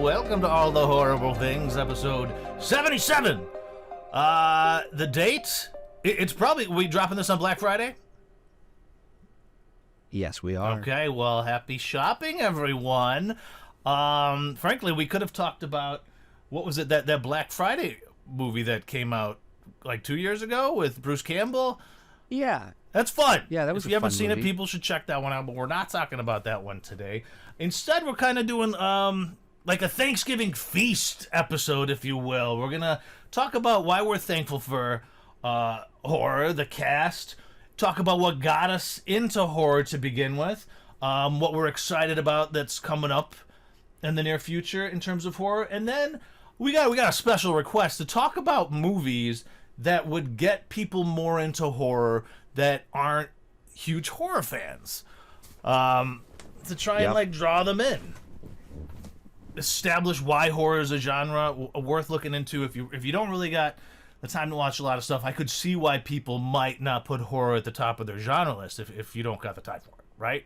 welcome to All the Horrible Things, episode 77. The date, it's probably, we dropping this on Black Friday? Yes, we are. Okay, well, happy shopping, everyone. Frankly, we could have talked about, what was it, that Black Friday movie that came out like 2 years ago with Bruce Campbell? Yeah. That's fun. Yeah, that was If you haven't seen movie. it, people should check that one out, but we're not talking about that one today. Instead, we're kind of doing like a Thanksgiving feast episode, if you will. We're going to talk about why we're thankful for horror, the cast, talk about what got us into horror to begin with, what we're excited about that's coming up in the near future in terms of horror, and then we got a special request to talk about movies that would get people more into horror that aren't huge horror fans, to try and like draw them in, establish why horror is a genre worth looking into. If you don't really got the time to watch a lot of stuff, I could see why people might not put horror at the top of their genre list if you don't got the time for it, right?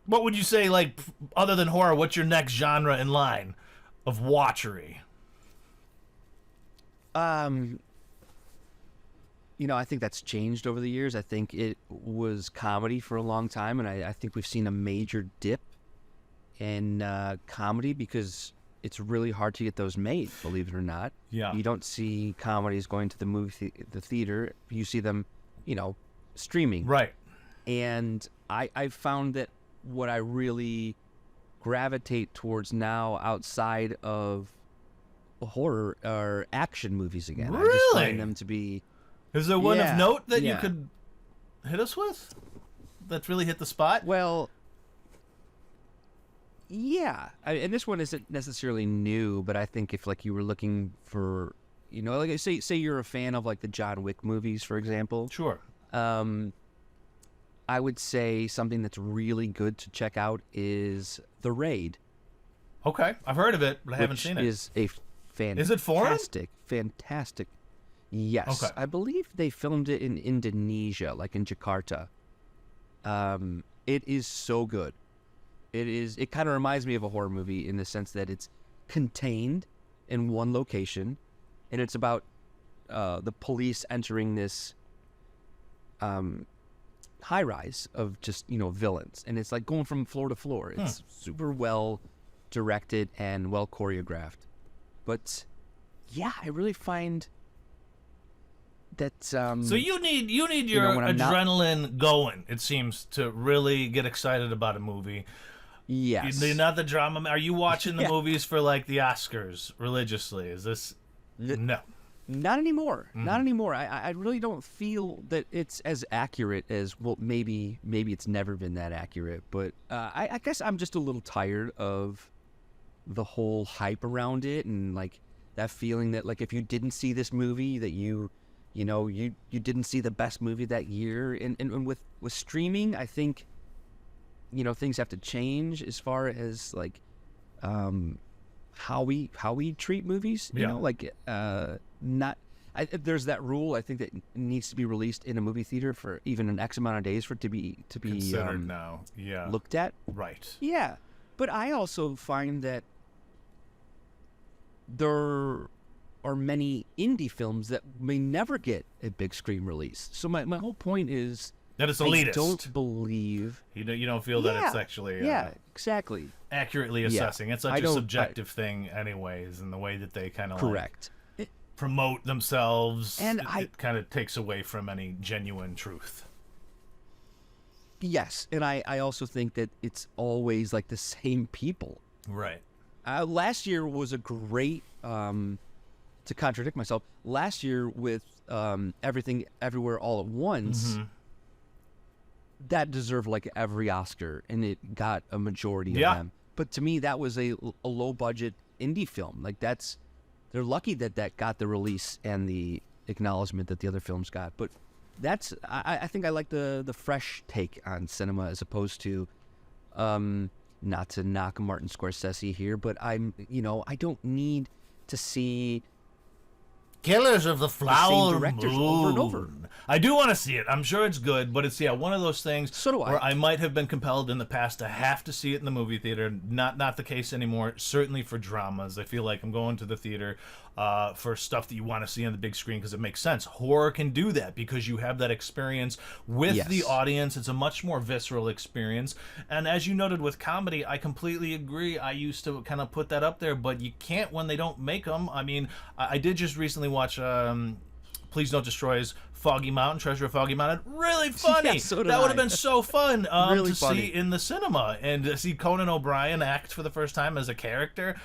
What would you say, like, other than horror, what's your next genre in line of watchery? I think that's changed over the years. I think it was comedy for a long time, and I think we've seen a major dip in comedy because it's really hard to get those made, believe it or not. Yeah. You don't see comedies going to the the theater. You see them, streaming. Right. And I found that what I really gravitate towards now outside of horror are action movies again. Really? I just find them to be... Is there one of note that you yeah. could hit us with that's really hit the spot? Well, yeah. And this one isn't necessarily new, but I think if, like, you were looking for, like, say you're a fan of, like, the John Wick movies, for example. Sure. I would say something that's really good to check out is The Raid. Okay, I've heard of it, but I haven't seen it. Is a fantastic... Is it foreign? Fantastic. Yes. Okay. I believe they filmed it in Indonesia, like in Jakarta. It is so good. It kind of reminds me of a horror movie in the sense that it's contained in one location, and it's about the police entering this high rise of just villains, and it's like going from floor to floor. It's super well directed and well choreographed. But yeah, I really find that so you need your adrenaline going, it seems, to really get excited about a movie. Yes. You're not the drama. Are you watching the movies for, like, the Oscars religiously? Is this no? Not anymore. Not anymore. I really don't feel that it's as accurate as, well, maybe it's never been that accurate. But I guess I'm just a little tired of the whole hype around it, and, like, that feeling that, like, if you didn't see this movie, that you didn't see the best movie that year. And with streaming, I think things have to change as far as, like, how we treat movies. There's that rule, I think, that needs to be released in a movie theater for even an X amount of days for it to be Considered now. Yeah. Looked at. Right. Yeah, but I also find that there are many indie films that may never get a big screen release. So my whole point is that it's elitist. I don't believe you don't feel that it's actually exactly accurately assessing. It's such a subjective thing, anyways, in the way that they kind of correct. Promote themselves, and it kind of takes away from any genuine truth. Yes, and I also think that it's always, like, the same people. Right. Last year was a great, to contradict myself, last year with Everything Everywhere All at Once, that deserved, like, every Oscar, and it got a majority of them. But to me, that was a low-budget indie film. Like, they're lucky that got the release and the acknowledgement that the other films got. But I think I like the fresh take on cinema as opposed to, not to knock Martin Scorsese here, but I don't need to see Killers of the Flower directors Moon. over and over. I do want to see it. I'm sure it's good, but it's one of those things So do I. where I might have been compelled in the past to have to see it in the movie theater. Not the case anymore. Certainly for dramas, I feel like I'm going to the theater for stuff that you want to see on the big screen because it makes sense. Horror can do that because you have that experience with the audience. It's a much more visceral experience. And as you noted with comedy, I completely agree. I used to kind of put that up there, but you can't when they don't make them. I mean, I did just recently watch Please Don't Destroy Us, Foggy Mountain, Treasure of Foggy Mountain. Really funny. Yeah, so did that would have I. been so fun Really to funny. see in the cinema and to see Conan O'Brien act for the first time as a character.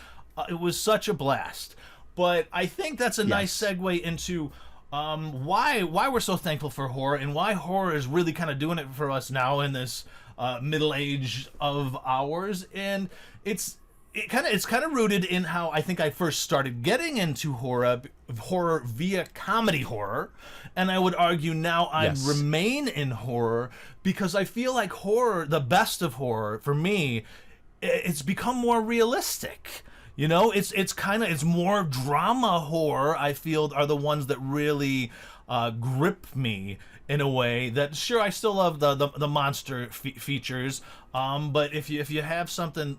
It was such a blast. But I think that's a nice segue into why we're so thankful for horror and why horror is really kind of doing it for us now in this middle age of ours. And it's kind of rooted in how I think I first started getting into horror via comedy horror, and I would argue now I remain in horror because I feel like horror, the best of horror for me, it's become more realistic. You know, it's more drama horror. I feel are the ones that really grip me in a way that sure I still love the monster features, but if you have something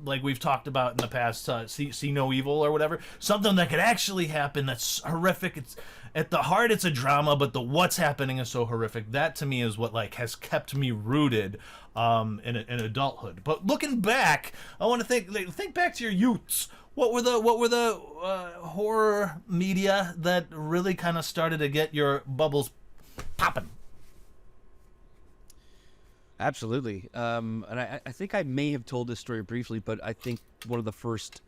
like we've talked about in the past, see no evil or whatever, something that could actually happen that's horrific. It's at the heart, it's a drama, but the what's happening is so horrific. That to me is what like has kept me rooted in adulthood. But looking back, I want to think back to your youths. What were the horror media that really kind of started to get your bubbles popping? Absolutely. And I think I may have told this story briefly, but I think one of the first,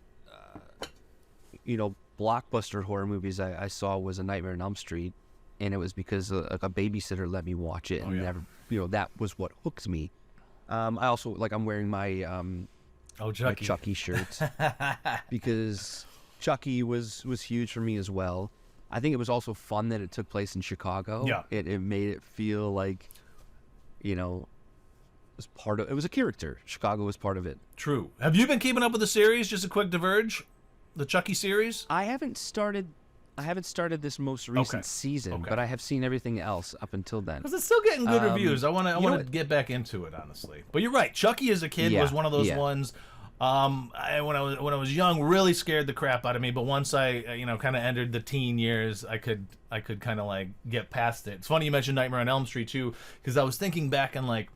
blockbuster horror movies I saw was A Nightmare on Elm Street, and it was because a babysitter let me watch it, and never, that was what hooked me. I also I'm wearing my Chucky. my Chucky shirt because Chucky was huge for me as well. I think it was also fun that it took place in Chicago. Yeah, it made it feel like, it was a character. Chicago was part of it. True. Have you been keeping up with the series? Just a quick diverge, the Chucky series. I haven't started this most recent season, but I have seen everything else up until then. Because it's still getting good reviews. I want to get back into it, honestly. But you're right. Chucky as a kid was one of those ones. When I was young, really scared the crap out of me. But once I kind of entered the teen years, I could kind of like get past it. It's funny you mentioned Nightmare on Elm Street too, because I was thinking back and like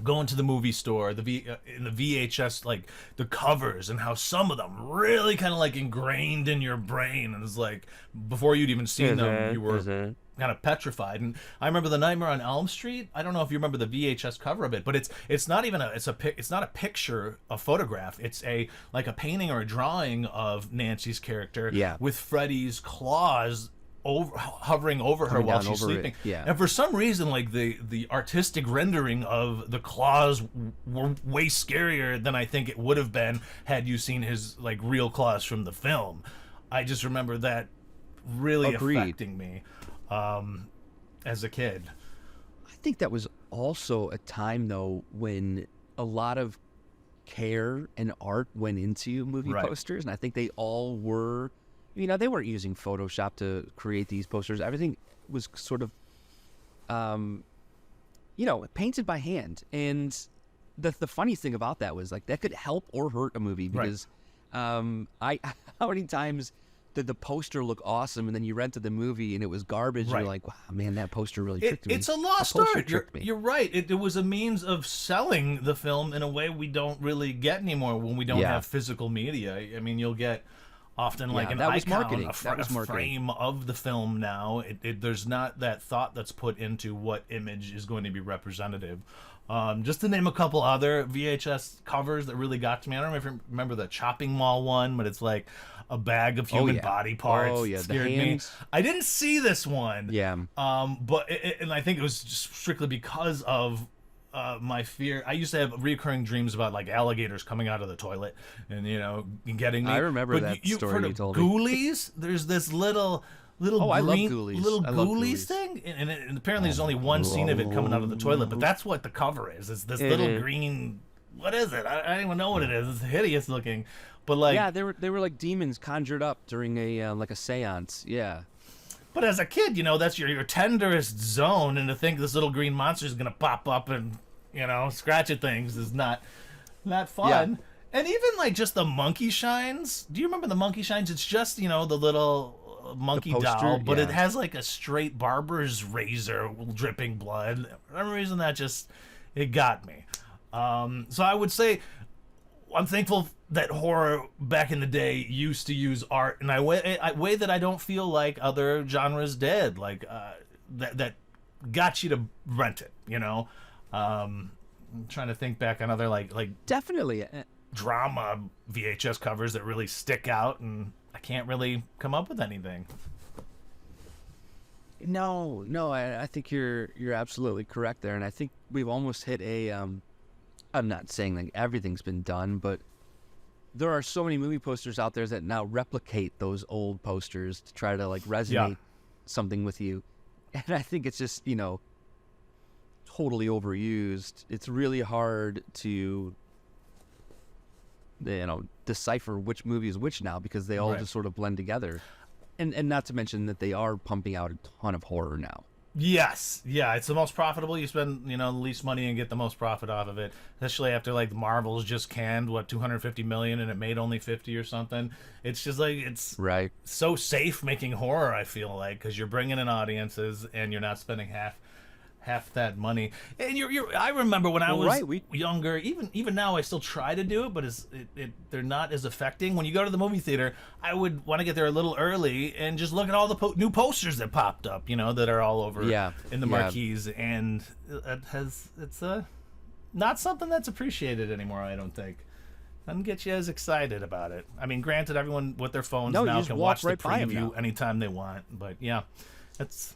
going to the movie store, in the VHS, like the covers and how some of them really kind of like ingrained in your brain, and it's like before you'd even seen them, you were kind of petrified. And I remember the Nightmare on Elm Street. I don't know if you remember the VHS cover of it, but it's not even it's not a picture, a photograph. It's a painting or a drawing of Nancy's character with Freddy's claws hovering over her while she's sleeping. And for some reason, like the artistic rendering of the claws were way scarier than I think it would have been had you seen his like real claws from the film. I just remember that really affecting me as a kid. I think that was also a time though when a lot of care and art went into movie posters, and I think they all were. They weren't using Photoshop to create these posters. Everything was sort of, painted by hand. And the funny thing about that was, like, that could help or hurt a movie because how many times did the poster look awesome and then you rented the movie and it was garbage? You're like, wow, man, that poster really tricked me. It's a lost art. You're right. It was a means of selling the film in a way we don't really get anymore when we don't have physical media. I mean, you'll get often like an icon, a frame of the film now. There's not that thought that's put into what image is going to be representative. Just to name a couple other VHS covers that really got to me. I don't know if you remember the Chopping Mall one, but it's like a bag of human body parts. Oh, yeah. Scared me. I didn't see this one. Yeah. But and I think it was just strictly because of my fear. I used to have recurring dreams about like alligators coming out of the toilet and getting me. I remember that story you told me. Ghoulies? There's this little green, I love ghoulies. little I love ghoulies thing, and apparently there's only one scene of it coming out of the toilet, but that's what the cover is. It's this little green. What is it? I don't even know what it is. It's hideous looking. But like, yeah, they were like demons conjured up during a like a seance. Yeah. but as a kid, that's your tenderest zone, and to think this little green monster is gonna pop up and scratch at things is not fun. Yeah. And even like just the monkey shines. Do you remember the monkey shines? It's just the little monkey poster, doll, but it yeah. has like a straight barber's razor dripping blood. For some reason that just it got me. So I would say I'm thankful that horror back in the day used to use art in a way that I don't feel like other genres did. Like that got you to rent it. I'm trying to think back on other like Definitely. drama VHS covers that really stick out, and I can't really come up with anything. No, I think you're absolutely correct there, and I think we've almost hit a. I'm not saying like everything's been done, but there are so many movie posters out there that now replicate those old posters to try to like resonate something with you, and I think it's just totally overused. It's really hard to decipher which movie is which now because they all just sort of blend together. And not to mention that they are pumping out a ton of horror now. Yes, yeah, it's the most profitable. You spend the least money and get the most profit off of it. Especially after like Marvel's just canned 250 million and it made only 50 or something. It's just like it's Right. so safe making horror. I feel like because you're bringing in audiences and you're not spending half that money. And I remember when I was younger, even now I still try to do it, but they're not as affecting. When you go to the movie theater, I would want to get there a little early and just look at all the new posters that popped up, that are all over in the marquees, and it's not something that's appreciated anymore, I don't think. Doesn't get you as excited about it. I mean, granted, everyone with their phones now can watch the preview anytime they want, but yeah, it's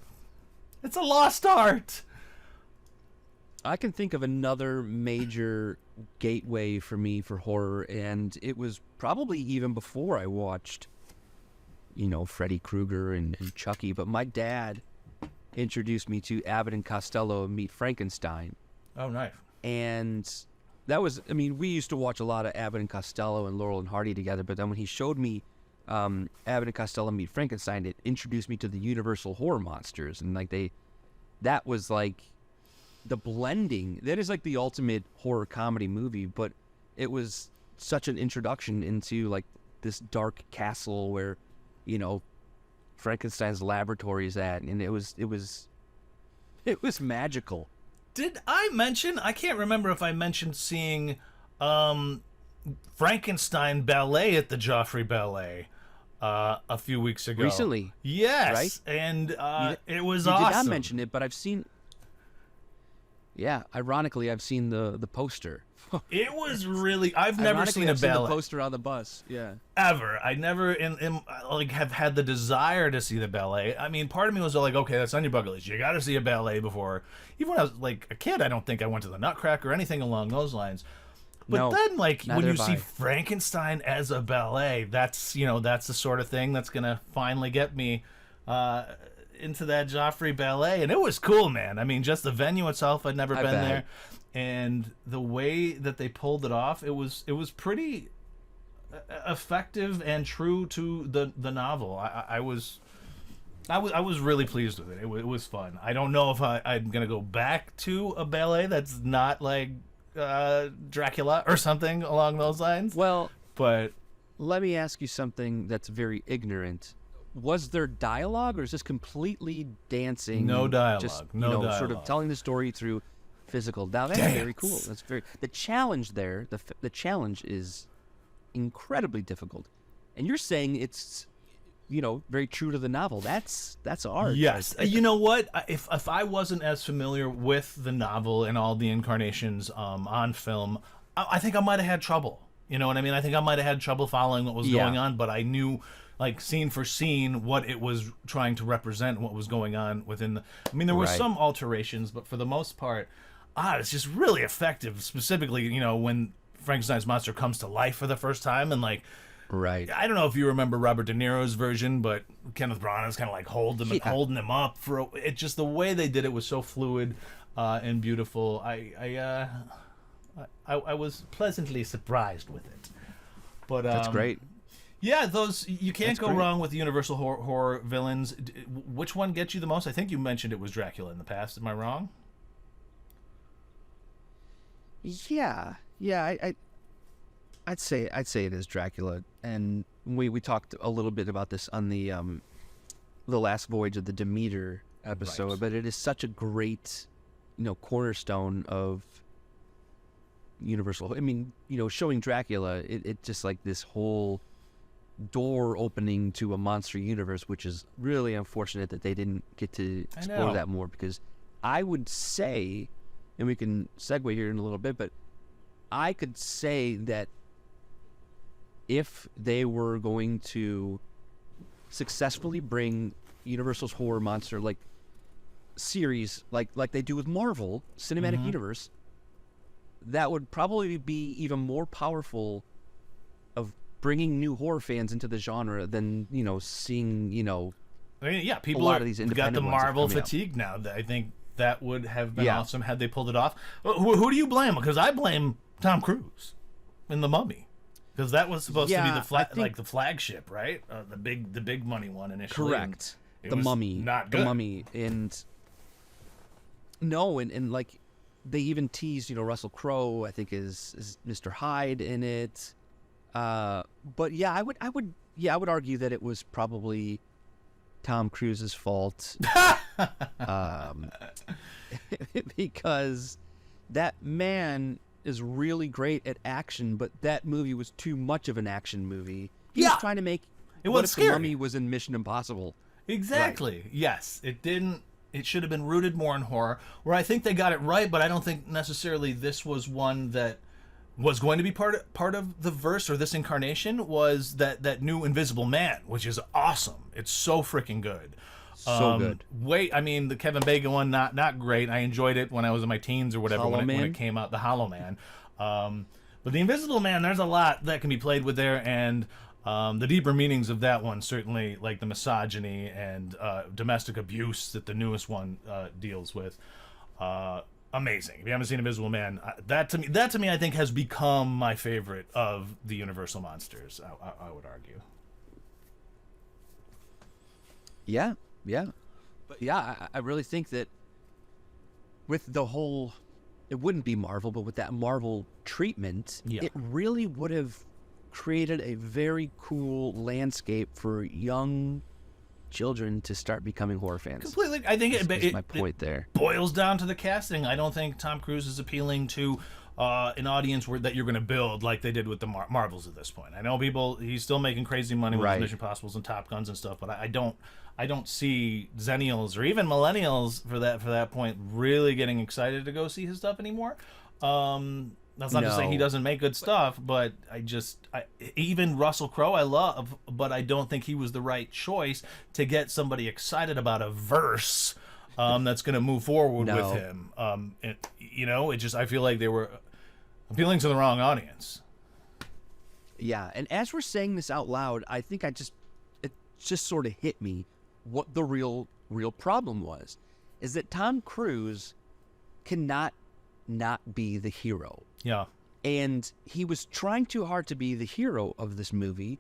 a lost art. I can think of another major gateway for me for horror, and it was probably even before I watched, Freddy Krueger and Chucky, but my dad introduced me to Abbott and Costello Meet Frankenstein. Oh, nice. And that was, we used to watch a lot of Abbott and Costello and Laurel and Hardy together, but then when he showed me Abbott and Costello Meet Frankenstein, it introduced me to the Universal horror monsters, and that was like the blending. That is like the ultimate horror comedy movie, but it was such an introduction into like this dark castle where Frankenstein's laboratory is at, and it was magical. Did I mention? I can't remember if I mentioned seeing Frankenstein ballet at the Joffrey Ballet a few weeks ago. Recently, yes, right? And it was you awesome. Did not mention it, but I've seen. Yeah, ironically, I've seen the poster. It was really. I've never seen a ballet. Seen the poster on the bus. Yeah. Ever. I never have had the desire to see the ballet. I mean, part of me was like, okay, that's on your bucket list. You got to see a ballet before. Even when I was like a kid, I don't think I went to the Nutcracker or anything along those lines. But no, then, like, when you see I. Frankenstein as a ballet, that's that's the sort of thing that's gonna finally get me into that Joffrey Ballet, and it was cool, man. I mean, just the venue itself, I'd never been there, and the way that they pulled it off, it was pretty effective and true to the novel. I was really pleased with it. It was fun. I don't know if I'm gonna go back to a ballet that's not like Dracula or something along those lines. Well, but let me ask you something that's very ignorant. Was there dialogue, or is this completely dancing? No dialogue. Just, no dialogue. Sort of telling the story through physical. Now that's very cool. That's very the challenge there. The challenge is incredibly difficult, and you're saying it's very true to the novel. That's art. Yes. You know what? If I wasn't as familiar with the novel and all the incarnations on film, I think I might have had trouble. You know what I mean? I think I might have had trouble following what was going on, but I knew, like, scene for scene, what it was trying to represent, what was going on within the... I mean, there were some alterations, but for the most part, it's just really effective, specifically, when Frankenstein's monster comes to life for the first time, and, like... Right. I don't know if you remember Robert De Niro's version, but Kenneth Branagh is kind of like holding him up for it. Just the way they did it was so fluid and beautiful. I was pleasantly surprised with it. But That's great. Yeah, those you can't That's go great. wrong with the Universal horror villains. Which one gets you the most? I think you mentioned it was Dracula in the past. Am I wrong? Yeah, I'd say it is Dracula, and we talked a little bit about this on the last Voyage of the Demeter episode, Right. but it is such a great, cornerstone of Universal. I mean, showing Dracula, it just like this whole door opening to a monster universe, which is really unfortunate that they didn't get to I explore know. that more, because I would say, and we can segue here in a little bit, but I could say that if they were going to successfully bring Universal's horror monster like series like they do with Marvel Cinematic Universe, that would probably be even more powerful of bringing new horror fans into the genre than seeing I mean, yeah, people a lot are, of these got the independent ones that are Marvel coming out. fatigue now. I think that would have been Yeah. awesome had they pulled it off. Who do you blame? Because I blame Tom Cruise in The Mummy, because that was supposed to be Yeah, the I think- like the flagship, right? The big money one initially. Correct. and it The was Mummy. not The good. Mummy. And like they even teased, Russell Crowe, I think is Mr. Hyde in it. But yeah, I would argue that it was probably Tom Cruise's fault. Because that man is really great at action, but that movie was too much of an action movie. He Yeah. was trying to make It what was if the scary. Mummy was in Mission Impossible. Exactly. Yes, it didn't. It should have been rooted more in horror. Where I think they got it right, but I don't think necessarily this was one that was going to be part of the verse, or this incarnation was that new Invisible Man, which is awesome. It's so freaking good. So good. I mean, the Kevin Bacon one, not great. I enjoyed it when I was in my teens or whatever Hollow when Man? it came out. The Hollow Man. But the Invisible Man, there's a lot that can be played with there, and the deeper meanings of that one, certainly, like the misogyny and domestic abuse that the newest one deals with. Amazing. If you haven't seen Invisible Man, that to me, I think has become my favorite of the Universal monsters. I would argue. Yeah. But yeah, I really think that with the whole, it wouldn't be Marvel, but with that Marvel treatment, Yeah. it really would have created a very cool landscape for young children to start becoming horror fans. Completely. I think Is it my point there. boils down to the casting. I don't think Tom Cruise is appealing to an audience that you're going to build like they did with the Marvels at this point. I know he's still making crazy money with his Right. Mission Impossibles and Top Guns and stuff, but I don't see Zennials or even Millennials for that point really getting excited to go see his stuff anymore. That's not to say he No. doesn't make good stuff, but even Russell Crowe I love, but I don't think he was the right choice to get somebody excited about a verse that's going to move forward No. with him. I feel like they were appealing to the wrong audience. Yeah, and as we're saying this out loud, I think it just sort of hit me what the real problem was, is that Tom Cruise cannot not be the hero. Yeah. And he was trying too hard to be the hero of this movie.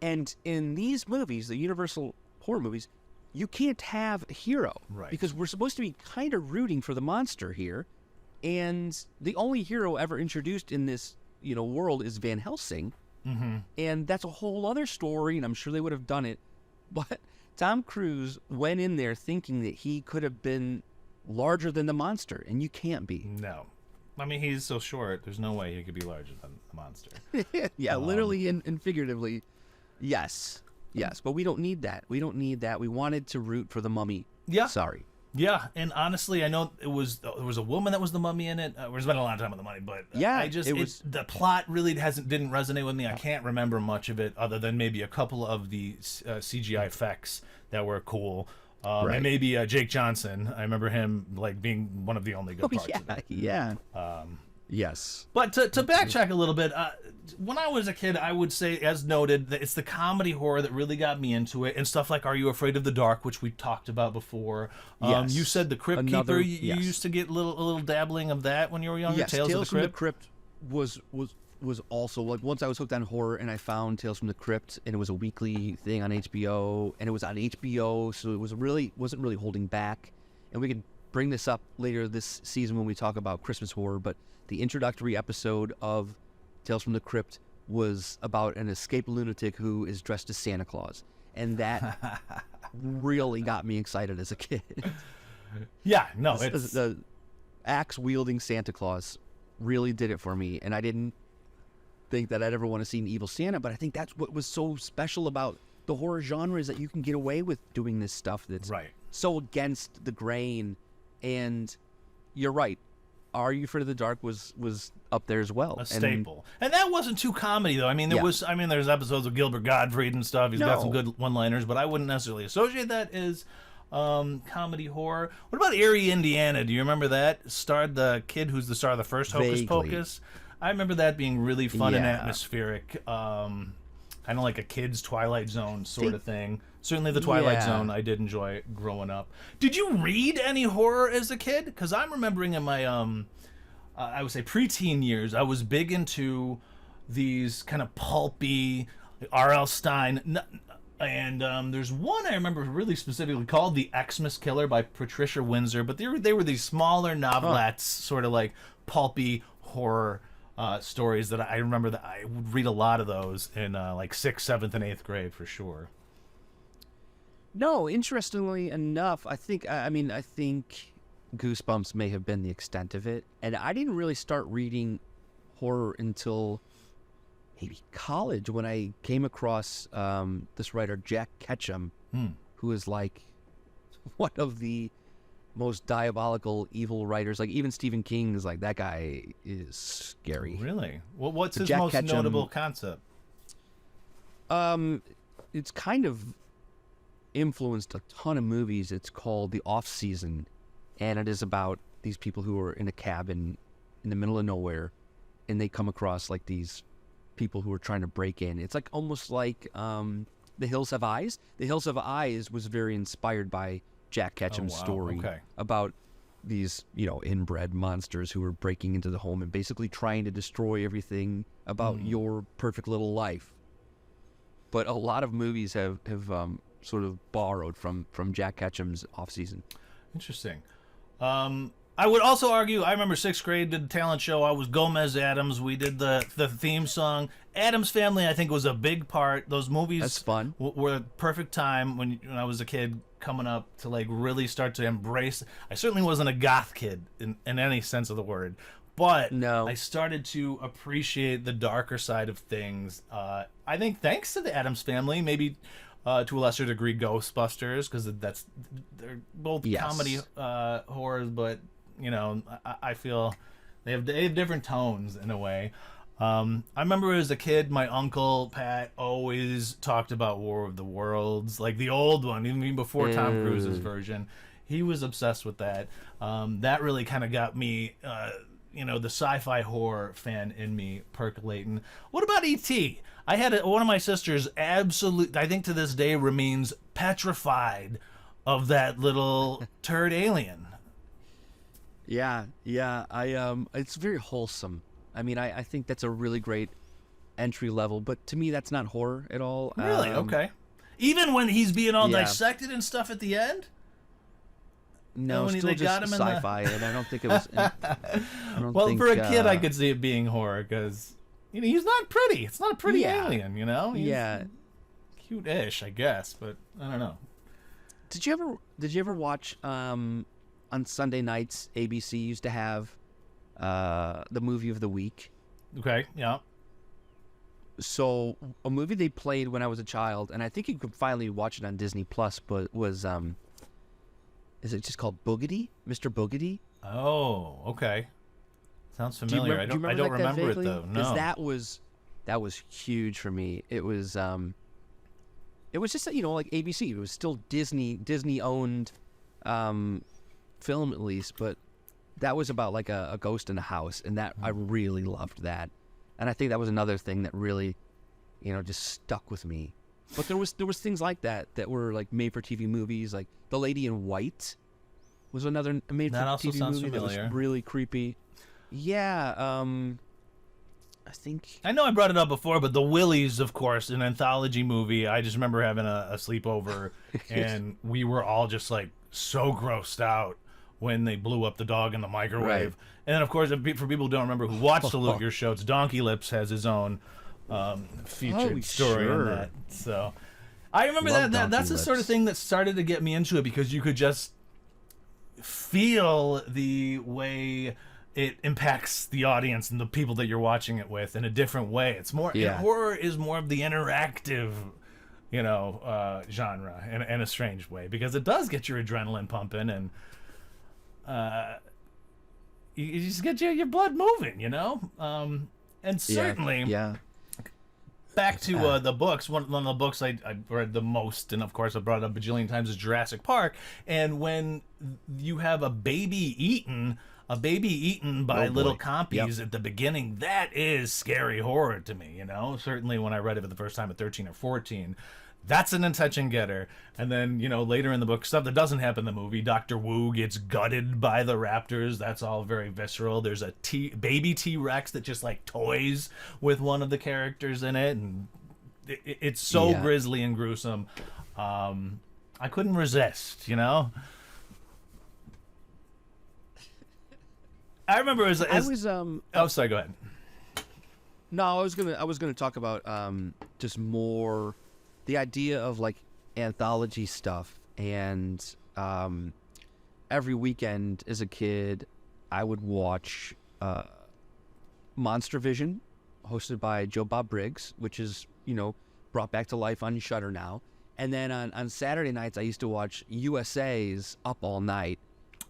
And in these movies, the Universal horror movies, you can't have a hero. Right. Because we're supposed to be kind of rooting for the monster here. And the only hero ever introduced in this, world is Van Helsing. Mm-hmm. And that's a whole other story, and I'm sure they would have done it. But Tom Cruise went in there thinking that he could have been larger than the monster, and you can't be. No. I mean, he's so short. There's no way he could be larger than the monster. Yeah, literally and figuratively. Yes. But we don't need that. We wanted to root for the Mummy. Yeah. Sorry. Yeah, and honestly, I know there was a woman that was the mummy in it. We're spending a lot of time on the money, but Yeah, the plot really didn't resonate with me. I can't remember much of it other than maybe a couple of the CGI effects that were cool. Right. And maybe Jake Johnson. I remember him like being one of the only good parts of it. Yeah. Yes. But to backtrack a little bit, when I was a kid, I would say, as noted, that it's the comedy horror that really got me into it, and stuff like Are You Afraid of the Dark, which we talked about before. Yes. You said The Crypt Another- Keeper. You yes. used to get a little dabbling of that when you were younger. Yes, Tales of the from the Crypt. Crypt was was also like once I was hooked on horror and I found Tales from the Crypt and it was a weekly thing on HBO and it was on HBO, so it wasn't really holding back. And we could bring this up later this season when we talk about Christmas horror, but the introductory episode of Tales from the Crypt was about an escaped lunatic who is dressed as Santa Claus, and that really got me excited as a kid. Yeah, no, it's the axe-wielding Santa Claus really did it for me, and I didn't think that I'd ever want to see an evil Santa, but I think that's what was so special about the horror genre is that you can get away with doing this stuff that's right. so against the grain. And you're right, Are You Afraid of the Dark was up there as well. A staple. And that wasn't too comedy, though. I mean, there's episodes of Gilbert Gottfried and stuff. He's got some good one-liners, but I wouldn't necessarily associate that as comedy horror. What about Eerie, Indiana? Do you remember that? Starred the kid who's the star of the first Hocus Pocus. I remember that being really fun and atmospheric. Kind of like a kid's Twilight Zone sort of thing. Certainly the Twilight Zone I did enjoy growing up. Did you read any horror as a kid? Because I'm remembering in my, I would say preteen years, I was big into these kind of pulpy R.L. Stine. And there's one I remember really specifically called The Xmas Killer by Patricia Windsor. But they were these smaller novelettes, sort of like pulpy horror stories that I remember that I would read a lot of those in like 6th, 7th, and 8th grade for sure. No, interestingly enough, I think Goosebumps may have been the extent of it. And I didn't really start reading horror until maybe college when I came across this writer, Jack Ketchum, who is like one of the most diabolical, evil writers. Like even Stephen King is like, that guy is scary. Really? Well, what's his Jack most Ketchum, notable concept? It's kind of influenced a ton of movies. It's called The Off-Season, and it is about these people who are in a cabin in the middle of nowhere, and they come across like these people who are trying to break in. It's like almost like The Hills Have Eyes. The Hills Have Eyes was very inspired by Jack Ketchum's story about these, inbred monsters who are breaking into the home and basically trying to destroy everything about your perfect little life. But a lot of movies have sort of borrowed from Jack Ketchum's Off-Season. Interesting. I would also argue, I remember 6th grade, did a talent show. I was Gomez Addams. We did the theme song. Addams Family, I think, was a big part. Those movies That's fun. Were a perfect time when I was a kid coming up to like really start to embrace. I certainly wasn't a goth kid in any sense of the word. But no. I started to appreciate the darker side of things. I think thanks to the Addams Family, maybe to a lesser degree Ghostbusters, because they're both comedy horrors, but I feel they have different tones in a way. I remember as a kid, my uncle Pat always talked about War of the Worlds, like the old one, even before Tom Cruise's version. He was obsessed with that. That really kind of got me, the sci-fi horror fan in me percolating. What about E.T.? I had one of my sisters I think to this day remains petrified of that little turd alien. Yeah. It's very wholesome. I mean, I think that's a really great entry level, but to me, that's not horror at all. Really? Okay. Even when he's being all dissected and stuff at the end? No, still just sci-fi, and I don't think it was... for a kid, I could see it being horror, because he's not pretty. It's not a pretty alien, He's cute-ish, I guess, but I don't know. Did you ever watch... on Sunday nights, ABC used to have the movie of the week. Okay, yeah. So a movie they played when I was a child, and I think you could finally watch it on Disney Plus, but was is it just called Boogedy? Mr. Boogedy? Oh, okay. Sounds familiar. I don't remember it though. No. Because that was huge for me. It was just like ABC. It was still Disney owned film at least, but that was about like a ghost in a house, and that I really loved that. And I think that was another thing that really just stuck with me. But there was things like that were like made for TV movies. Like The Lady in White was another made for TV movie that was really creepy. I think. I know I brought it up before, but the Willies, of course, an anthology movie. I just remember having a sleepover, and we were all just like so grossed out when they blew up the dog in the microwave. Right. And then, of course, for people who don't remember who watched the Luger show, it's Donkey Lips has his own featured story in that. So I remember that's the sort of thing that started to get me into it, because you could just feel the way it impacts the audience and the people that you're watching it with in a different way. It's more horror is more of the interactive, genre in a strange way, because it does get your adrenaline pumping, and you just get your blood moving, and certainly back to the books. One of the books I read the most, and of course I brought it up a bajillion times, is Jurassic Park. And when you have a baby eaten by little compies at the beginning, that is scary horror to me, Certainly when I read it for the first time at 13 or 14, that's an attention getter. And then, later in the book, stuff that doesn't happen in the movie, Dr. Wu gets gutted by the raptors. That's all very visceral. There's a baby T-Rex that just like toys with one of the characters in it, and it's so grisly and gruesome. I couldn't resist, I remember oh, sorry, go ahead. No, I was gonna talk about just more the idea of like anthology stuff, and every weekend as a kid I would watch Monster Vision, hosted by Joe Bob Briggs, which is brought back to life on Shudder now. And then on Saturday nights I used to watch USA's Up All Night,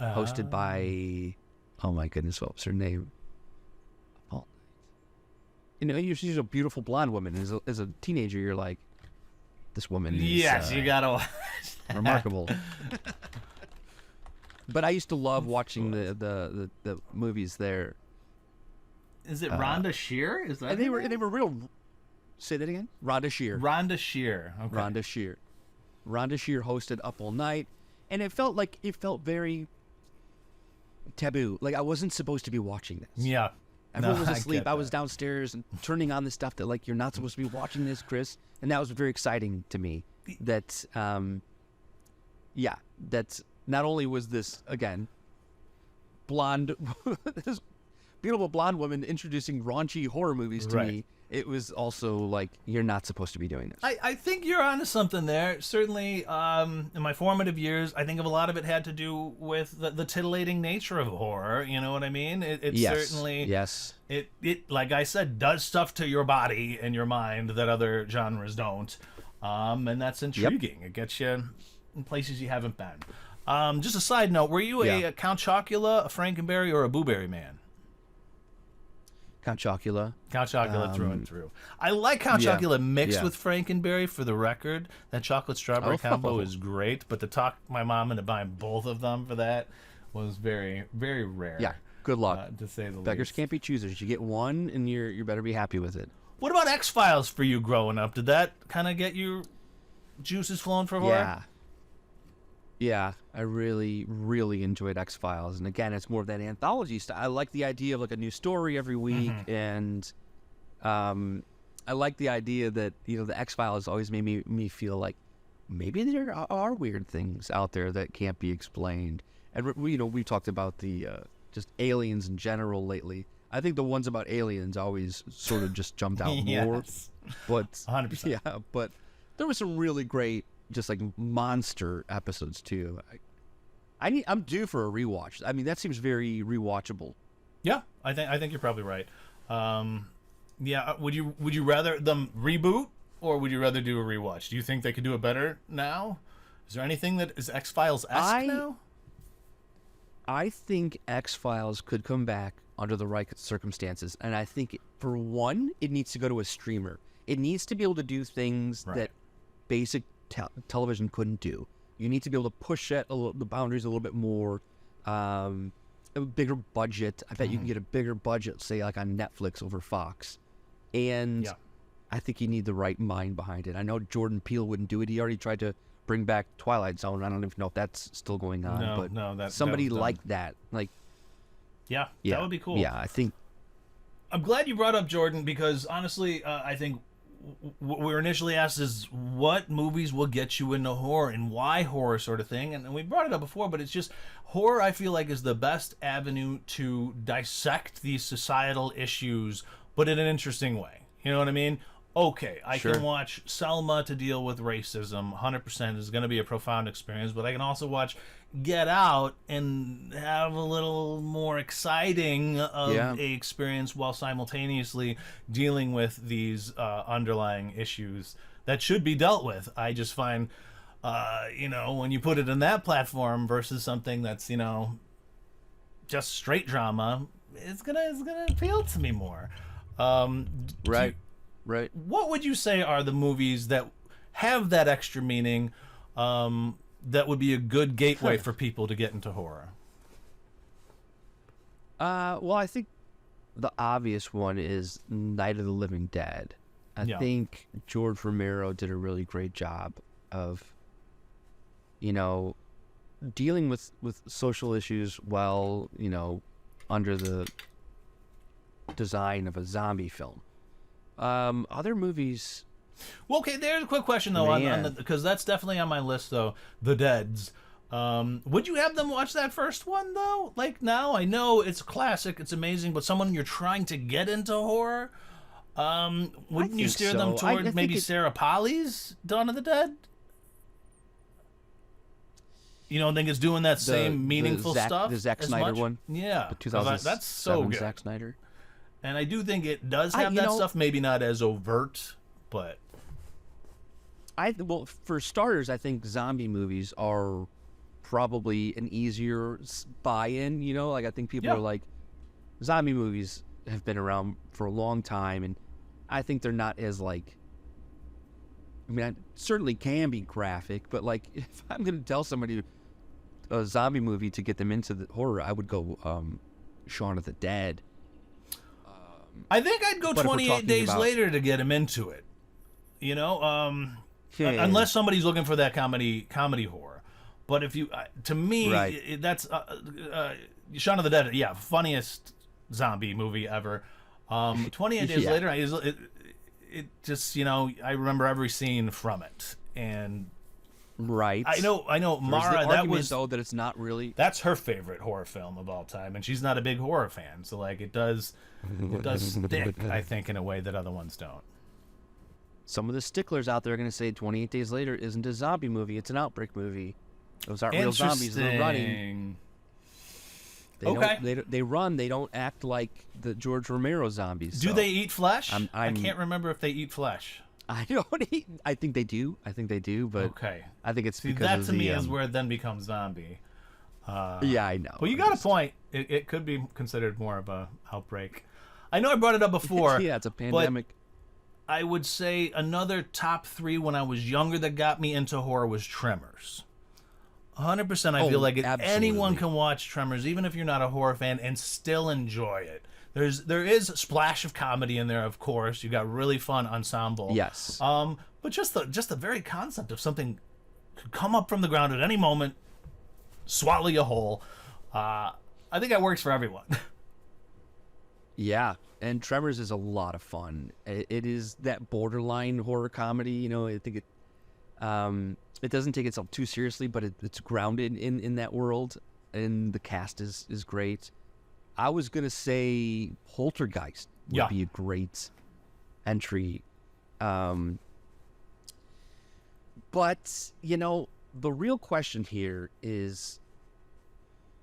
hosted by oh my goodness, what was her name? Up All Night. She's a beautiful blonde woman. As a teenager, you're like, this woman is you gotta watch that. Remarkable. But I used to love watching the movies there. Is it Rhonda Shear? Is that? And they were real. Say that again. Rhonda Shear. Rhonda Shear. Okay. Rhonda Shear. Rhonda Shear hosted Up All Night, and it felt very taboo. Like I wasn't supposed to be watching this. Yeah. Everyone was asleep. I was downstairs and turning on the stuff that like you're not supposed to be watching this, Chris. And that was very exciting to me. That that's not only was this again blonde, this beautiful blonde woman introducing raunchy horror movies to me. It was also like, you're not supposed to be doing this. I think you're onto something there. Certainly, in my formative years, I think a lot of it had to do with the titillating nature of horror. You know what I mean? It certainly, it like I said, does stuff to your body and your mind that other genres don't. And that's intriguing. It gets you in places you haven't been. Just a side note, were you a Count Chocula, a Frankenberry, or a Blueberry man? Count Chocula. Count Chocula through and through. I like Count Chocula mixed with Frankenberry, for the record. That chocolate strawberry combo is great, but to talk my mom into buying both of them for that was very, very rare. Yeah, good luck. To say the least. Beggars can't be choosers. You get one, and you better be happy with it. What about X-Files for you growing up? Did that kind of get your juices flowing for horror? Yeah, I really, really enjoyed X-Files. And again, it's more of that anthology style. I like the idea of like a new story every week. And I like the idea that, the X-Files always made me feel like maybe there are weird things out there that can't be explained. And, we've talked about the just aliens in general lately. I think the ones about aliens always sort of just jumped out more. But 100%. Yeah, but there was some really great just like monster episodes too. I'm due for a rewatch. I mean, that seems very rewatchable. Yeah, I think you're probably right. Would you rather them reboot, or would you rather do a rewatch? Do you think they could do it better now? Is there anything that is X-Files-esque now? I think X-Files could come back under the right circumstances, and I think for one, it needs to go to a streamer. It needs to be able to do things that basic television couldn't do. You need to be able to push the boundaries a little bit more. A bigger budget. I bet you can get a bigger budget, say like on Netflix over Fox. And I think you need the right mind behind it. I know Jordan Peele wouldn't do it. He already tried to bring back Twilight Zone. I don't even know if that's still going on. But somebody like that, like that would be cool. Yeah, I think. I'm glad you brought up Jordan because honestly, I think what we were initially asked is what movies will get you into horror and why horror sort of thing. And we brought it up before, but it's just horror, I feel like, is the best avenue to dissect these societal issues, but in an interesting way. You know what I mean? Okay, I Sure. can watch Selma to deal with racism. 100% is going to be a profound experience, but I can also watch Get Out and have a little more exciting of Yeah. a experience while simultaneously dealing with these underlying issues that should be dealt with. I just find, when you put it in that platform versus something that's, just straight drama, it's gonna appeal to me more. Right. Right. What would you say are the movies that have that extra meaning that would be a good gateway for people to get into horror? Well, I think the obvious one is Night of the Living Dead. I Yeah. think George Romero did a really great job of, dealing with social issues while, under the design of a zombie film. Other movies. Well, okay, there's a quick question though, Man. because that's definitely on my list though. The Deads. Would you have them watch that first one though? Like now, I know it's a classic, it's amazing, but someone you're trying to get into horror, wouldn't you think steer them so. I toward think maybe it- Sarah Polley's Dawn of the Dead? You don't think it's doing that same meaningful stuff? The Zack as Snyder much? one? Yeah, The 'cause that's so 2007 good. Zack Snyder. And I do think it does have that stuff, maybe not as overt, but Well, for starters, I think zombie movies are probably an easier buy-in. Like I think people Yeah. are like, zombie movies have been around for a long time, and I think they're not as like. I mean, I certainly can be graphic, but like if I'm going to tell somebody a zombie movie to get them into the horror, I would go Shaun of the Dead. I think I'd go But if we're 28 talking Days about- Later to get him into it. Unless somebody's looking for that comedy horror. But if you, to me, Right. that's Shaun of the Dead. Yeah, funniest zombie movie ever. 28 Days Yeah. Later, it just I remember every scene from it, and Right. I know There's Mara. the That argument, was though, that it's not really. that's her favorite horror film of all time, and she's not a big horror fan, so like it does stick, I think, in a way that other ones don't. Some of the sticklers out there are going to say 28 Days Later isn't a zombie movie, it's an outbreak movie. Those aren't real zombies, they're running. Okay. They run, they don't act like the George Romero zombies. Do so. they eat flesh? I I'm- can't remember if they eat flesh. I don't eat. I think they do, but Okay. I think it's See, because that of to the, me is where it then becomes zombie. Yeah, I know. Well, you got a point. It could be considered more of a outbreak. I know I brought it up before. Yeah, it's a pandemic. I would say another top 3 when I was younger that got me into horror was Tremors. 100%. I feel like anyone absolutely. can watch Tremors, even if you're not a horror fan, and still enjoy it. There is a splash of comedy in there, of course. You got really fun ensemble. Yes. But just the very concept of something could come up from the ground at any moment, swallow you whole. I think that works for everyone. Yeah, and Tremors is a lot of fun. It is that borderline horror comedy. I think it doesn't take itself too seriously, but it's grounded in that world, and the cast is great. I was gonna say Poltergeist would Yeah. be a great entry, but the real question here is,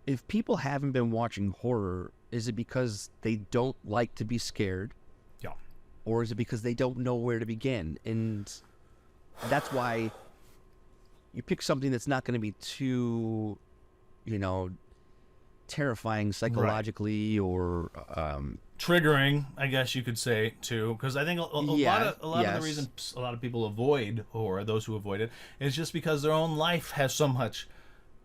if people haven't been watching horror, is it because they don't like to be scared? Yeah. Or is it because they don't know where to begin? And that's why you pick something that's not going to be too, terrifying psychologically or Triggering, I guess you could say, too, because I think a lot of the yes. reasons a lot of people avoid horror, those who avoid it, is just because their own life has so much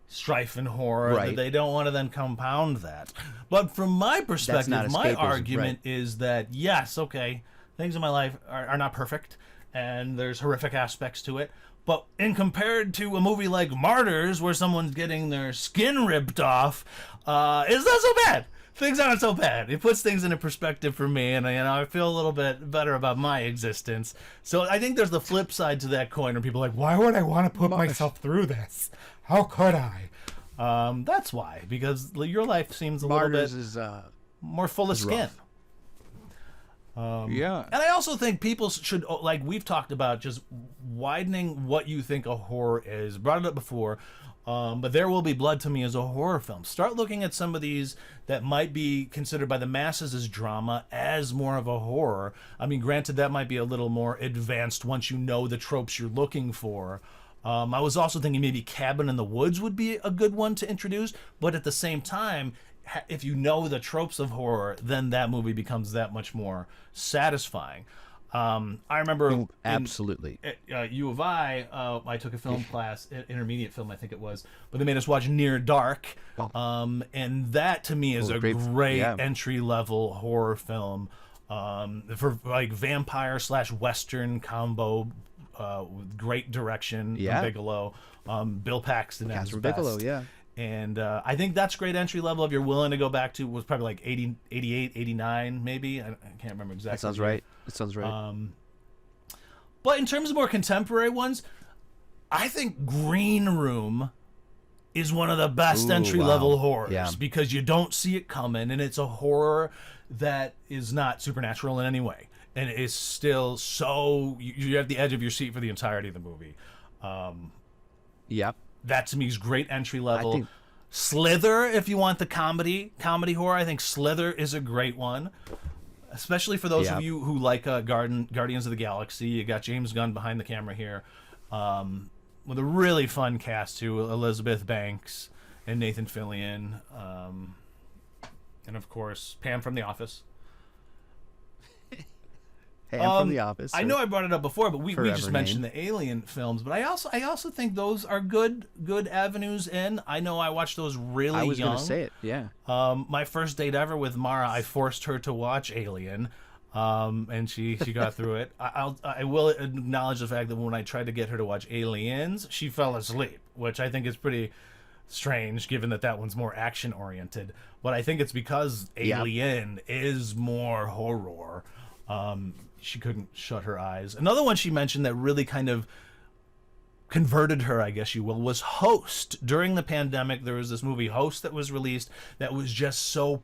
strife and horror that Right. they don't want to then compound that. But from my perspective, not my escapism, argument is that yes, okay, things in my life are not perfect, and there's horrific aspects to it. But in compared to a movie like Martyrs, where someone's getting their skin ripped off, it's not so bad. Things aren't so bad. It puts things into perspective for me, and I feel a little bit better about my existence. So I think there's the flip side to that coin, where people are like, why would I want to put myself through this? How could I? That's why, because your life seems a Martyrs little bit is more full of skin. rough. Yeah. And I also think people should, like we've talked about, just widening what you think a horror is. Brought it up before, but There Will Be Blood to me is a horror film. Start looking at some of these that might be considered by the masses as drama as more of a horror. I mean, granted, that might be a little more advanced once you know the tropes you're looking for. I was also thinking maybe Cabin in the Woods would be a good one to introduce, but at the same time, if you know the tropes of horror, then that movie becomes that much more satisfying. I remember absolutely at U of I took a film class, intermediate film I think it was, but they made us watch Near Dark, and that to me is a great entry-level horror film for like vampire / Western combo, with great direction from Bigelow, Bill Paxton at his best. Bigelow, yeah. And I think that's great entry level if you're willing to go back to, was probably like 80, 88, 89 maybe. I can't remember exactly. That sounds right. It sounds right. But in terms of more contemporary ones, I think Green Room is one of the best entry level horrors because you don't see it coming, and it's a horror that is not supernatural in any way. And it is still so, you're at the edge of your seat for the entirety of the movie. Yep. That to me is great entry level. Slither, if you want the comedy horror, I think Slither is a great one, especially for those of you who like Guardians of the Galaxy. You got James Gunn behind the camera here, with a really fun cast too: Elizabeth Banks and Nathan Fillion, and of course Pam from The Office. From The Office. I know I brought it up before, but we just mentioned the Alien films. But I also think those are good avenues in. I know I watched those really young. I was going to say it, yeah. My first date ever with Mara, I forced her to watch Alien, and she got through it. I will acknowledge the fact that when I tried to get her to watch Aliens, she fell asleep, which I think is pretty strange given that one's more action oriented. But I think it's because Alien is more horror. She couldn't shut her eyes. Another one she mentioned that really kind of converted her, I guess you will, was Host. During the pandemic, there was this movie Host that was released that was just so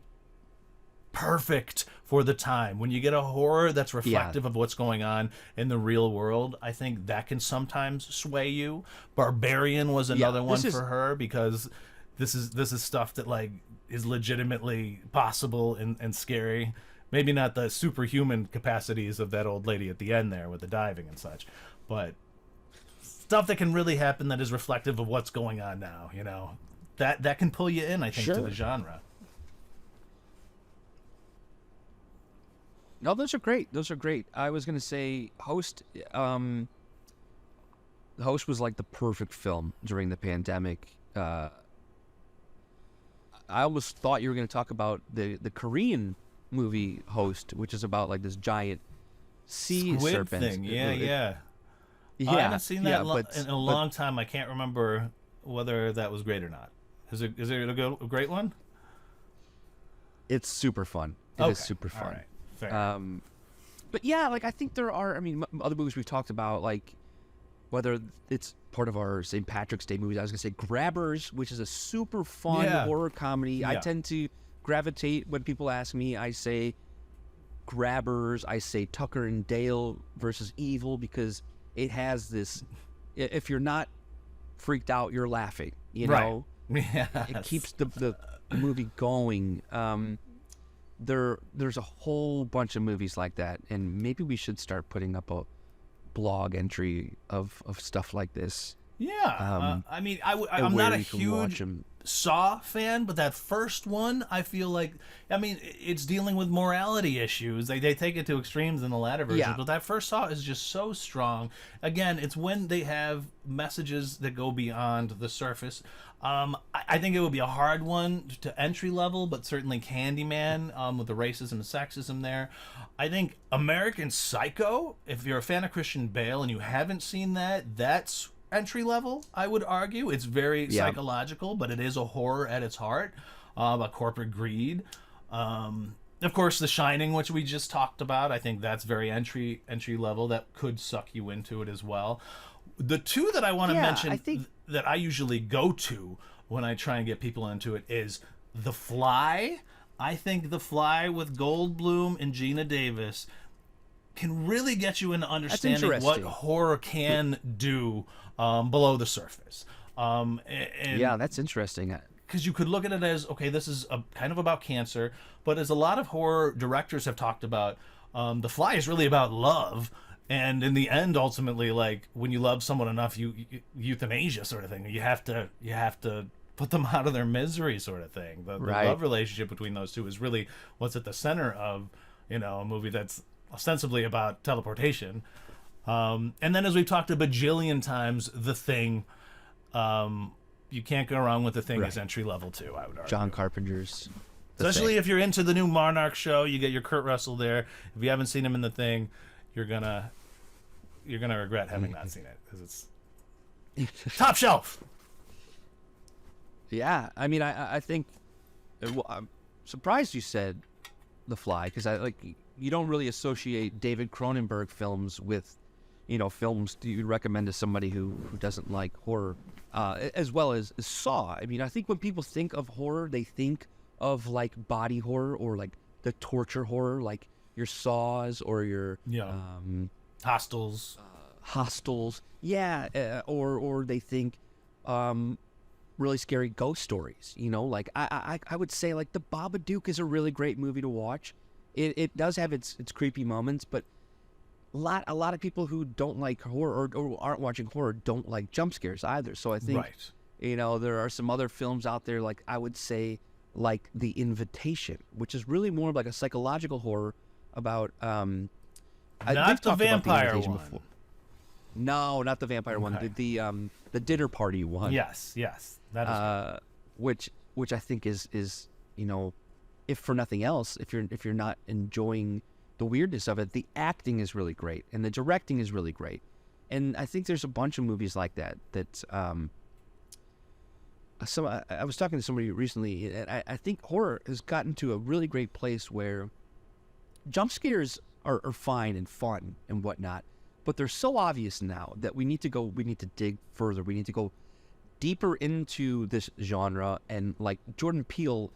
perfect for the time. When you get a horror that's reflective of what's going on in the real world, I think that can sometimes sway you. Barbarian was another one for her, because this is stuff that like is legitimately possible and scary. Maybe not the superhuman capacities of that old lady at the end there with the diving and such, but stuff that can really happen that is reflective of what's going on now, you know. That can pull you in, I think, to the genre. No, those are great. I was going to say Host, Host was like the perfect film during the pandemic. I almost thought you were going to talk about the Korean movie Host, which is about like this giant sea squid serpent thing. Yeah. I haven't seen that in a long time. I can't remember whether that was great or not. Is it a great one? It's super fun. It is super fun. All right. Fair. But yeah, like I think there are. I mean, other movies we've talked about, like whether it's part of our St. Patrick's Day movies. I was gonna say Grabbers, which is a super fun horror comedy. Yeah. I tend to gravitate when people ask me. I say Grabbers. I say Tucker and Dale versus Evil, because it has this. If you're not freaked out, you're laughing. You know, yes. It keeps the movie going. There's a whole bunch of movies like that, and maybe we should start putting up a blog entry of stuff like this. Yeah, I mean, I'm where not a you can watch huge 'em. Saw fan, but that first one, I feel like, I mean, it's dealing with morality issues. They take it to extremes in the latter version, Yeah. but that first Saw is just so strong. Again, it's when they have messages that go beyond the surface. I think it would be a hard one to entry level, but certainly Candyman, with the racism and sexism there. I think American Psycho, if you're a fan of Christian Bale and you haven't seen that, that's entry level, I would argue. It's very psychological, but it is a horror at its heart, about corporate greed. Of course, The Shining, which we just talked about, I think that's very entry level. That could suck you into it as well. The two that I want to mention that I usually go to when I try and get people into it is The Fly. I think The Fly with Goldblum and Gina Davis can really get you into understanding what horror can do below the surface. Yeah, that's interesting. Because you could look at it as, okay, this is kind of about cancer, but as a lot of horror directors have talked about, The Fly is really about love. And in the end, ultimately, like, when you love someone enough, you euthanasia sort of thing. You have to put them out of their misery sort of thing. The love relationship between those two is really what's at the center of, a movie that's ostensibly about teleportation. And then, as we've talked a bajillion times, The Thing, you can't go wrong with The Thing as entry level too, I would argue. John Carpenter's Especially if you're into the new Monarch show, you get your Kurt Russell there. If you haven't seen him in The Thing, you're gonna regret having not seen it, because it's top shelf. Yeah, I mean, I think I'm surprised you said The Fly, because you don't really associate David Cronenberg films with, films you recommend to somebody who doesn't like horror, as well as Saw. I mean, I think when people think of horror, they think of like body horror or like the torture horror, like your Saws or your Hostels. Yeah, or they think really scary ghost stories. Like I would say like The Babadook is a really great movie to watch. It does have its creepy moments, but a lot of people who don't like horror or aren't watching horror don't like jump scares either. So I think there are some other films out there, like I would say like The Invitation, which is really more like a psychological horror about not the vampire one. Before. No, not the vampire one. The dinner party one. Yes, that is which I think is if for nothing else, if you're not enjoying the weirdness of it, the acting is really great and the directing is really great, and I think there's a bunch of movies like that. I was talking to somebody recently, and I think horror has gotten to a really great place where jump scares are fine and fun and whatnot, but they're so obvious now that we need to dig further. We need to go deeper into this genre, and like Jordan Peele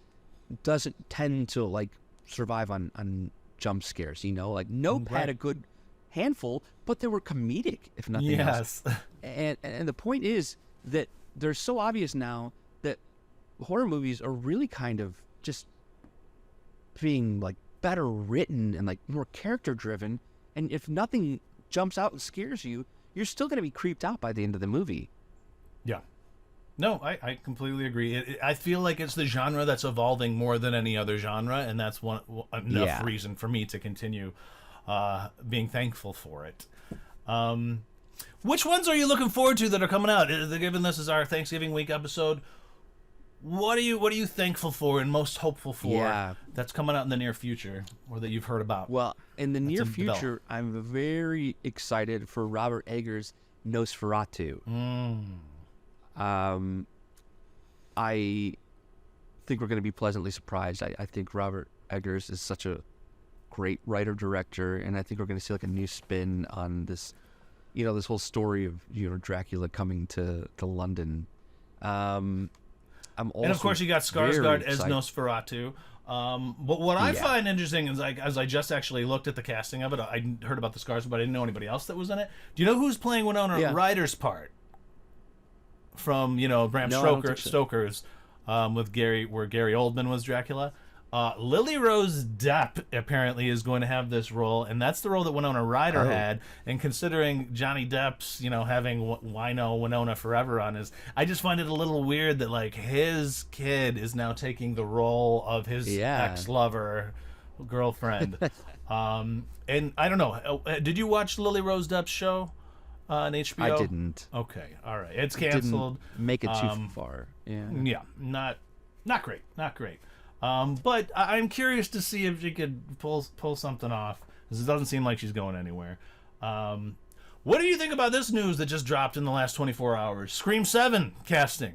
doesn't tend to like survive on jump scares. Like Nope had a good handful, but they were comedic, if nothing else. And the point is that they're so obvious now that horror movies are really kind of just being like better written and like more character driven, and if nothing jumps out and scares you, you're still going to be creeped out by the end of the movie. No, I completely agree. I feel like it's the genre that's evolving more than any other genre, and that's enough reason for me to continue being thankful for it. Which ones are you looking forward to that are coming out? Given this is our Thanksgiving week episode, what are you thankful for and most hopeful for that's coming out in the near future, or that you've heard about? Well, in the near future, I'm very excited for Robert Eggers' Nosferatu. I think we're going to be pleasantly surprised. I think Robert Eggers is such a great writer-director, and I think we're going to see like a new spin on this, this whole story of Dracula coming to London. I'm also, and of course you got Skarsgård as Nosferatu. But what I find interesting is, like, as I just actually looked at the casting of it, I heard about the Skarsgård, but I didn't know anybody else that was in it. Do you know who's playing Winona Ryder's part from Bram Stoker's with where Gary Oldman was Dracula? Lily Rose Depp apparently is going to have this role, and that's the role that Winona Ryder had. And considering Johnny Depp's, having Winona Forever on his, I just find it a little weird that like his kid is now taking the role of his ex-lover, girlfriend. And I don't know. Did you watch Lily Rose Depp's show on HBO? I didn't. Okay, all right. It's canceled. Didn't make it too far. Yeah, not great. Not great. But I'm curious to see if she could pull something off, because it doesn't seem like she's going anywhere. What do you think about this news that just dropped in the last 24 hours? Scream 7 casting.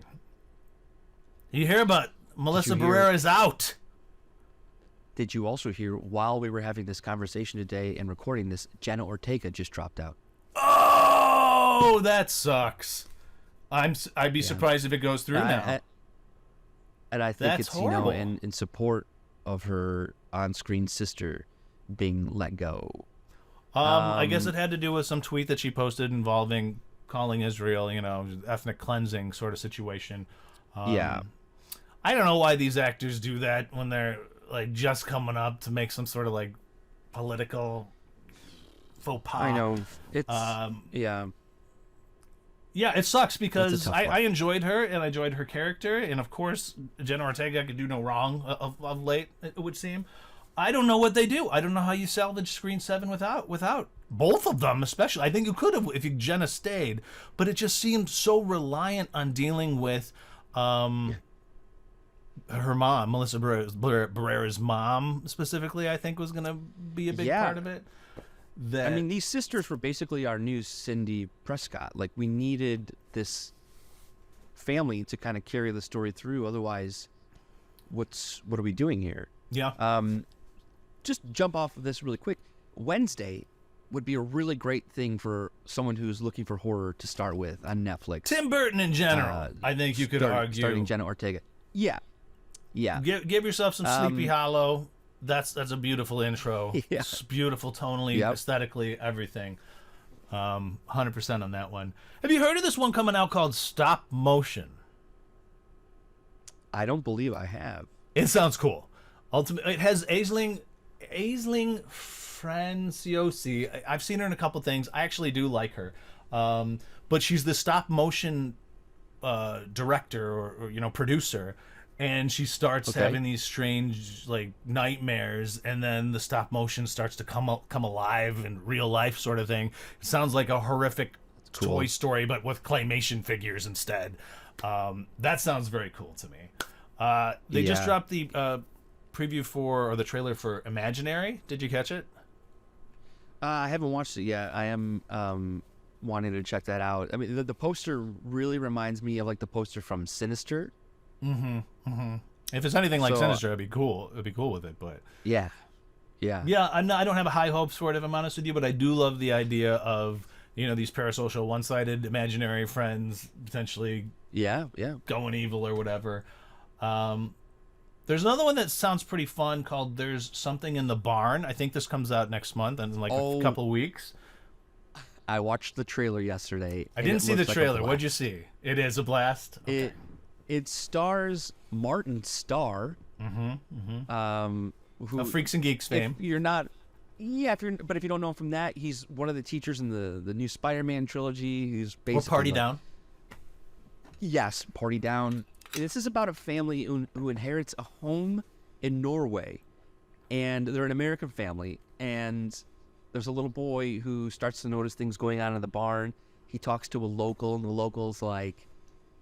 You hear about Melissa Barrera is out. Did you also hear, while we were having this conversation today and recording this, Jenna Ortega just dropped out? Oh, that sucks. I'd be surprised if it goes through now. And I think That's it's, horrible. in support of her on-screen sister being let go. I guess it had to do with some tweet that she posted involving calling Israel, ethnic cleansing sort of situation. Yeah. I don't know why these actors do that when they're like just coming up to make some sort of like political faux pas. I know. It's, yeah. Yeah, it sucks because one. I enjoyed her and I enjoyed her character, and of course Jenna Ortega could do no wrong of late, it would seem. I don't know what they do. I don't know how you salvage Screen 7 without both of them, especially. I think you could have if Jenna stayed, but it just seemed so reliant on dealing with her mom, Melissa Barrera's mom specifically. I think was going to be a big part of it. I mean, these sisters were basically our new Cindy Prescott. Like, we needed this family to kind of carry the story through. Otherwise, what are we doing here? Yeah. Just jump off of this really quick. Wednesday would be a really great thing for someone who's looking for horror to start with on Netflix. Tim Burton in general, I think you could argue. Starting Jenna Ortega. Yeah. Give yourself some Sleepy Hollow. That's a beautiful intro. Yeah. It's beautiful tonally, aesthetically, everything. 100% on that one. Have you heard of this one coming out called Stop Motion? I don't believe I have. It sounds cool. It has Aisling Franciosi. I've seen her in a couple things. I actually do like her. But she's the stop motion director or producer. And she starts having these strange like nightmares, and then the stop motion starts to come alive in real life, sort of thing. It sounds like a horrific Toy Story, but with claymation figures instead. That sounds very cool to me. They just dropped the preview or the trailer for Imaginary. Did you catch it? I haven't watched it yet. I am wanting to check that out. I mean, the poster really reminds me of like the poster from Sinister. If it's anything like Sinister, it'd be cool. It'd be cool with it, but yeah. I don't have a high hopes for it, if I'm honest with you, but I do love the idea of these parasocial, one-sided, imaginary friends potentially going evil or whatever. There's another one that sounds pretty fun called There's Something in the Barn. I think this comes out next month and in like a couple weeks. I watched the trailer yesterday. I didn't see the trailer. What'd you see? It is a blast. Okay. It stars Martin Starr, who Freaks and Geeks fame. If you don't know him from that, he's one of the teachers in the new Spider-Man trilogy. He's basically Party Down. Yes, Party Down. This is about a family who inherits a home in Norway, and they're an American family. And there's a little boy who starts to notice things going on in the barn. He talks to a local, and the local's like,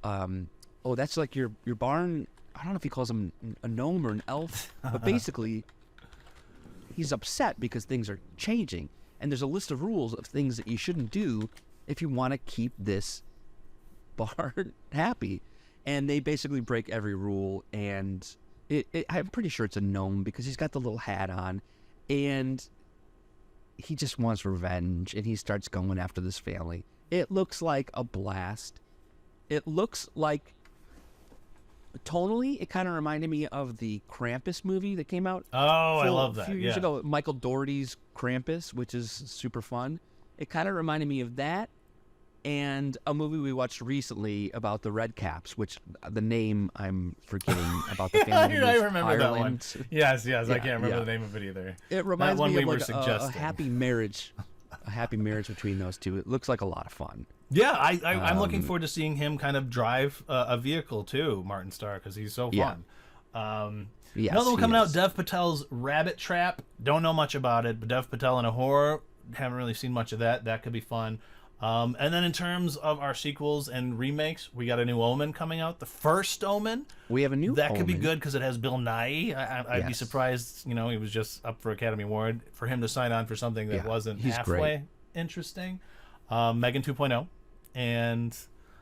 "Oh, that's like your barn." I don't know if he calls him a gnome or an elf, but basically, he's upset because things are changing, and there's a list of rules of things that you shouldn't do if you want to keep this barn happy. And they basically break every rule, and I'm pretty sure it's a gnome because he's got the little hat on, and he just wants revenge, and he starts going after this family. It looks like a blast. It looks like, tonally, it kind of reminded me of the Krampus movie that came out. I love that. A few years ago, Michael Dougherty's Krampus, which is super fun. It kind of reminded me of that, and a movie we watched recently about the Red Caps, which the name I'm forgetting about the family. I remember Ireland. that one. Yes, I Yeah, can't remember yeah. the name of it either. It reminds that one me we of were like a suggesting. happy marriage, a happy marriage between those two. It looks like a lot of fun. Yeah, I'm looking forward to seeing him kind of drive a vehicle too, Martin Starr, because he's so Yeah. fun. Yes, Another one he coming out, is. Dev Patel's Rabbit Trap. Don't know much about it, but Dev Patel in a horror. Haven't really seen much of that. That could be fun. And then in terms of our sequels and remakes, we got a new Omen coming out. The first Omen. We have a new That could be Omen. good because it has Bill Nighy. I'd be Yes. surprised, he was just up for Academy Award, for him to sign on for something that Yeah, wasn't he's halfway great. interesting. Megan 2.0. And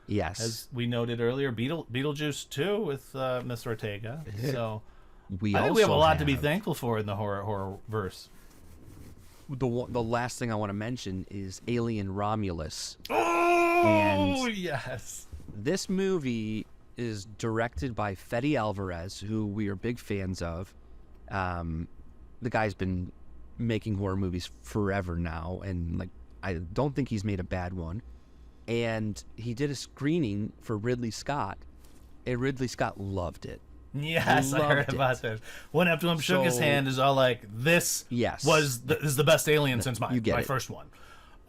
Yes, as we noted earlier, Beetlejuice 2 with Miss Ortega. So we I think also we have a lot to be have- thankful for in the horror verse. The last thing I want to mention is Alien Romulus. Oh, And- yes. This movie is directed by Fede Alvarez, who we are big fans of. The guy's been making horror movies forever now, and like I don't think he's made a bad one. And he did a screening for Ridley Scott, and Ridley Scott loved it. Yes, I heard Loved about it. this. Went up to him, shook his So- hand, is all like, "This Yes. is the best Alien since You get my it. first one."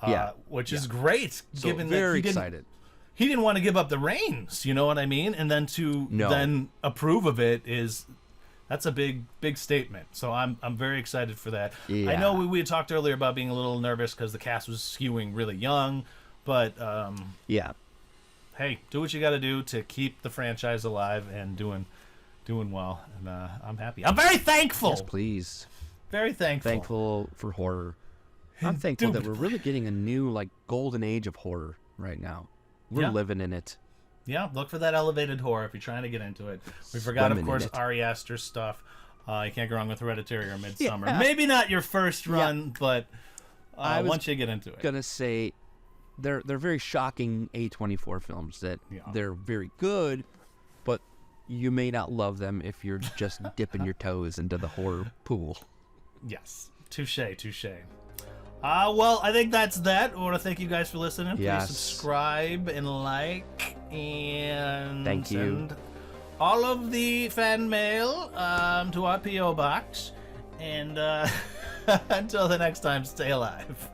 Yeah. Which is great. So given that very he didn't- excited. He didn't want to give up the reins, you know what I mean? And then to No. then approve of it that's a big statement. So I'm very excited for that. I know Yeah. we had talked earlier about being a little nervous because the cast was skewing really young, but Yeah. hey, do what you got to do to keep the franchise alive and doing well. And I'm happy. I'm very thankful. Yes, please. Very thankful. Thankful for horror. I'm thankful that we're Indubitably. really getting a new like golden age of horror right now. We're Yeah. living in it. Yeah, look for that elevated horror if you're trying to get into it. We forgot, of Swimming in course, it. Ari Aster's stuff. You can't go wrong with Hereditary or Midsummer. Yeah. Maybe not your first run, but I was once you get into it. Gonna say they're very shocking A24 films that Yeah. they're very good, but you may not love them if you're just dipping your toes into the horror pool. Yes. Touche. Well, I think that's that. I want to thank you guys for listening. Please Yes. subscribe and like and Thank you. send all of the fan mail to our P.O. box. And until the next time, stay alive.